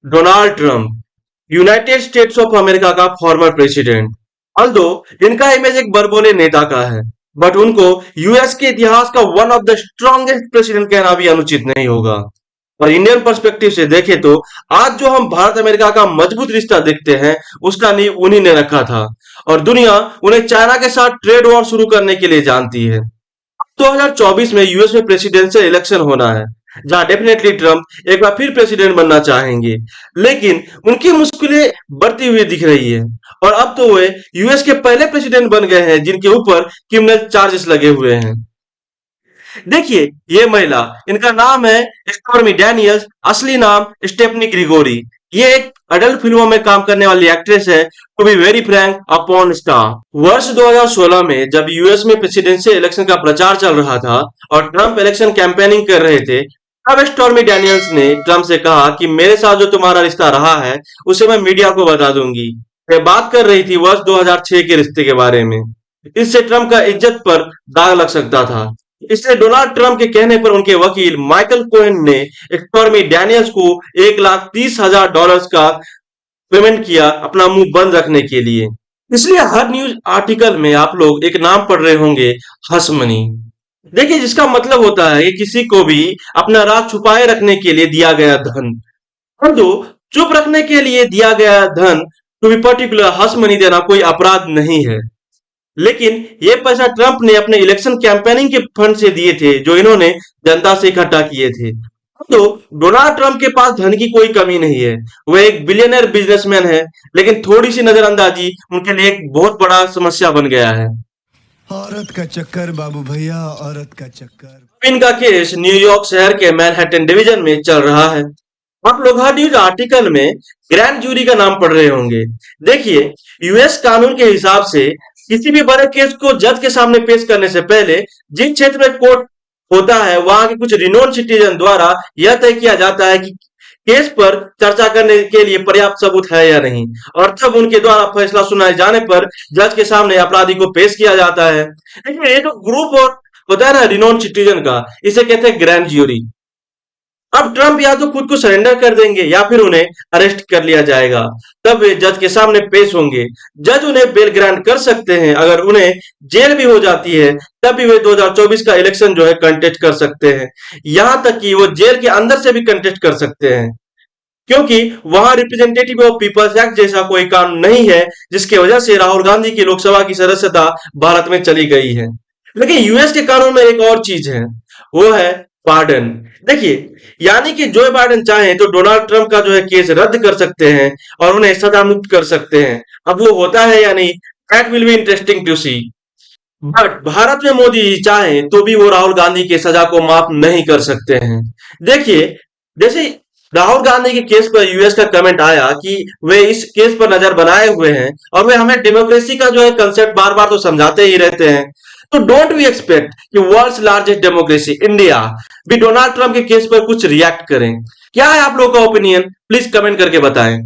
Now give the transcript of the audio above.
Donald Trump, United states of America का former president. Although इनका image एक बड़बोले नेता का है, बट उनको यूएस के इतिहास का one of the strongest president कहना भी अनुचित नहीं होगा। और इंडियन पर्सपेक्टिव से देखें तो आज जो हम भारत अमेरिका का मजबूत रिश्ता देखते हैं, उसका नींव उन्हीं ने रखा था। और दुनिया उन्हें चाइना के साथ ट्रेड वॉर शुरू करने के लिए जानती है। 2024 में यूएस में प्रेसिडेंशियल इलेक्शन होना है, जहां डेफिनेटली ट्रंप एक बार फिर प्रेसिडेंट बनना चाहेंगे। लेकिन उनकी मुश्किलें बढ़ती हुई दिख रही है, और अब तो वे यूएस के पहले प्रेसिडेंट बन गए हैं जिनके ऊपर क्रिमिनल चार्जेस लगे हुए हैं। देखिए, ये महिला, इनका नाम है स्टॉर्मी डैनियल्स, असली नाम स्टेफनी ग्रिगोरी। ये एक अडल्ट फिल्मों में काम करने वाली एक्ट्रेस है। To be very frank, a porn star. वर्ष 2016 में जब यूएस में प्रेसिडेंशियल इलेक्शन का प्रचार चल रहा था और ट्रंप इलेक्शन कैंपेनिंग कर रहे थे, तब स्टॉर्मी डैनियल्स ने ट्रंप से कहा कि मेरे साथ जो तुम्हारा रिश्ता रहा है उसे मैं मीडिया को बता दूंगी। वे बात कर रही थी वर्ष 2006 के रिश्ते के बारे में। इससे ट्रंप का इज्जत पर दाग लग सकता था। इसलिए डोनाल्ड ट्रंप के कहने पर उनके वकील माइकल कोहेन ने स्टॉर्मी डैनियल्स को $1,30,000 का पेमेंट किया अपना मुंह बंद रखने के लिए। इसलिए हर न्यूज आर्टिकल में आप लोग एक नाम पढ़ रहे होंगे, हश मनी। देखिए, जिसका मतलब होता है कि किसी को भी अपना राज छुपाए रखने के लिए दिया गया धन। और तो चुप रखने के लिए दिया गया धन, to be particular hush money देना कोई अपराध नहीं है। लेकिन ये पैसा ट्रंप ने अपने इलेक्शन कैंपेनिंग के फंड से दिए थे, जो इन्होंने जनता से इकट्ठा किए थे। तो डोनाल्ड ट्रंप के पास धन की कोई कमी नहीं है। वह एक बिलियनर बिजनेसमैन है, लेकिन थोड़ी सी नजरअंदाजी उनके लिए एक बहुत बड़ा समस्या बन गया है। औरत का चक्कर बाबू भैया, औरत का चक्कर। इनका केस न्यूयॉर्क शहर के मैनहट्टन डिवीजन में चल रहा है। आप लोग हर न्यूज आर्टिकल में ग्रैंड जूरी का नाम पढ़ रहे होंगे। देखिए, यूएस कानून के हिसाब से किसी भी बड़े केस को जज के सामने पेश करने से पहले जिस क्षेत्र में कोर्ट होता है, वहां के कुछ रिनोन सिटीजन द्वारा यह तय किया जाता है कि केस पर चर्चा करने के लिए पर्याप्त सबूत है या नहीं। और तब उनके द्वारा फैसला सुनाए जाने पर जज के सामने अपराधी को पेश किया जाता है। लेकिन ये जो ग्रुप और होता है ना रिनोन सिटीजन का, इसे कहते हैं ग्रैंड ज्यूरी। अब ट्रंप या तो खुद को सरेंडर कर देंगे या फिर उन्हें अरेस्ट कर लिया जाएगा। तब वे जज के सामने पेश होंगे। जज उन्हें बेल ग्रांट कर सकते हैं। अगर उन्हें जेल भी हो जाती है, तब भी वे 2024 का इलेक्शन जो है कंटेस्ट कर सकते हैं। यहां तक कि वो जेल के अंदर से भी कंटेस्ट कर सकते हैं, क्योंकि वहां रिप्रेजेंटेटिव ऑफ पीपल्स एक्ट जैसा कोई कानून नहीं है, जिसकी वजह से राहुल गांधी की लोकसभा की सदस्यता भारत में चली गई है। लेकिन यूएस के कानून में एक और चीज है, वो है पार्डन। देखिए, यानी कि जो बाइडेन चाहे तो डोनाल्ड ट्रंप का जो है केस रद्द कर सकते हैं और उन्हें सजा मुक्त कर सकते हैं। अब वो होता है या नहीं, that will be interesting to see. But Bharat में मोदी जी चाहे तो भी वो राहुल गांधी की सजा को माफ नहीं कर सकते हैं। देखिए, जैसे राहुल गांधी के केस पर यूएस का कमेंट आया कि वे इस केस पर नजर बनाए हुए हैं और वे हमें डेमोक्रेसी का जो है कंसेप्ट बार बार तो समझाते ही रहते हैं। तो डोंट वी एक्सपेक्ट कि वर्ल्ड्स लार्जेस्ट डेमोक्रेसी इंडिया भी डोनाल्ड ट्रंप के केस पर कुछ रिएक्ट करें। क्या है आप लोगों का ओपिनियन, प्लीज कमेंट करके बताएं।